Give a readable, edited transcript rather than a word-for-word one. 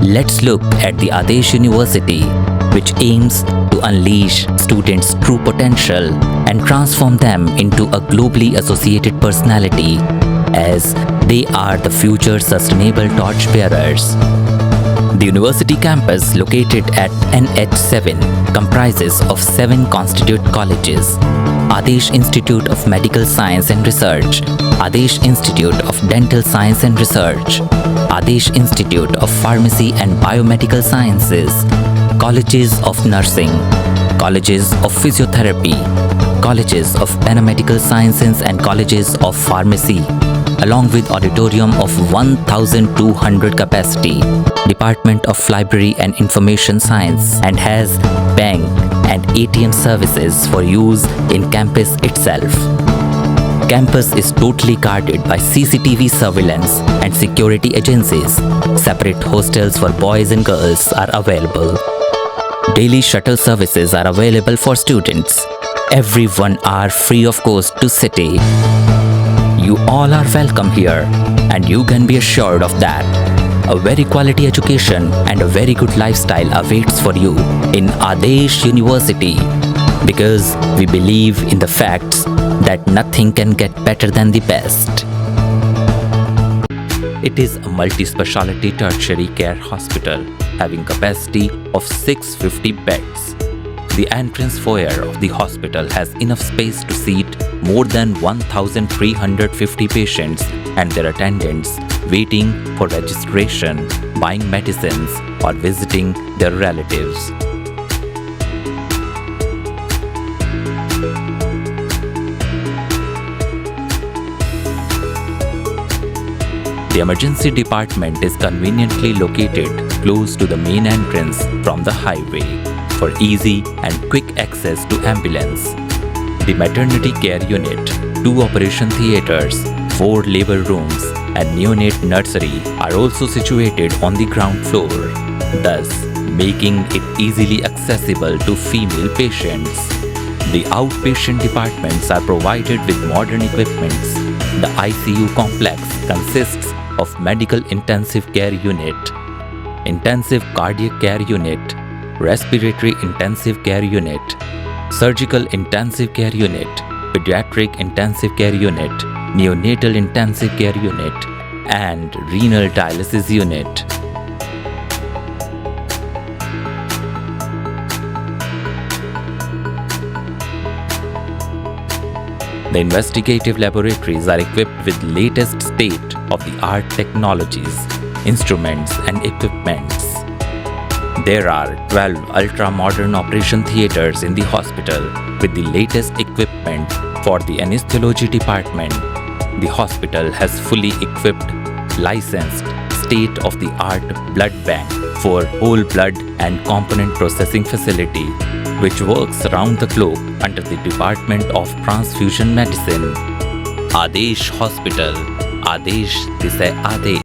let's look at the Adesh University, which aims to unleash students' true potential and transform them into a globally associated personality, as they are the future sustainable torchbearers. The university campus, located at NH7, comprises of 7 constituent colleges: Adesh Institute of Medical Science and Research, Adesh Institute of Dental Science and Research, Adesh Institute of Pharmacy and Biomedical Sciences, Colleges of Nursing, Colleges of Physiotherapy, Colleges of Paramedical Sciences and Colleges of Pharmacy, along with auditorium of 1,200 capacity, Department of Library and Information Science, and has bank and ATM services for use in campus itself. Campus is totally guarded by CCTV surveillance and security agencies. Separate hostels for boys and girls are available. Daily shuttle services are available for students. Every 1 hour free of cost to city. You all are welcome here, and you can be assured of that. A very quality education and a very good lifestyle awaits for you in Adesh University, because we believe in the facts that nothing can get better than the best. It is a multi-speciality tertiary care hospital having capacity of 650 beds. The entrance foyer of the hospital has enough space to seat more than 1,350 patients and their attendants waiting for registration, buying medicines, or visiting their relatives. The emergency department is conveniently located close to the main entrance from the highway for easy and quick access to ambulance. The maternity care unit, 2 operation theaters, 4 labor rooms, and neonate nursery are also situated on the ground floor, thus making it easily accessible to female patients. The outpatient departments are provided with modern equipments. The ICU complex consists of medical intensive care unit, intensive cardiac care unit, respiratory intensive care unit, surgical intensive care unit, pediatric intensive care unit, neonatal intensive care unit, and renal dialysis unit. The investigative laboratories are equipped with latest state-of-the-art technologies, instruments, and equipments. There are 12 ultra-modern operation theaters in the hospital with the latest equipment for the anesthesiology department. The hospital has fully equipped, licensed, state-of-the-art blood bank for whole blood and component processing facility, which works around the clock under the Department of Transfusion Medicine. Adesh Hospital, Adesh Dise Adesh.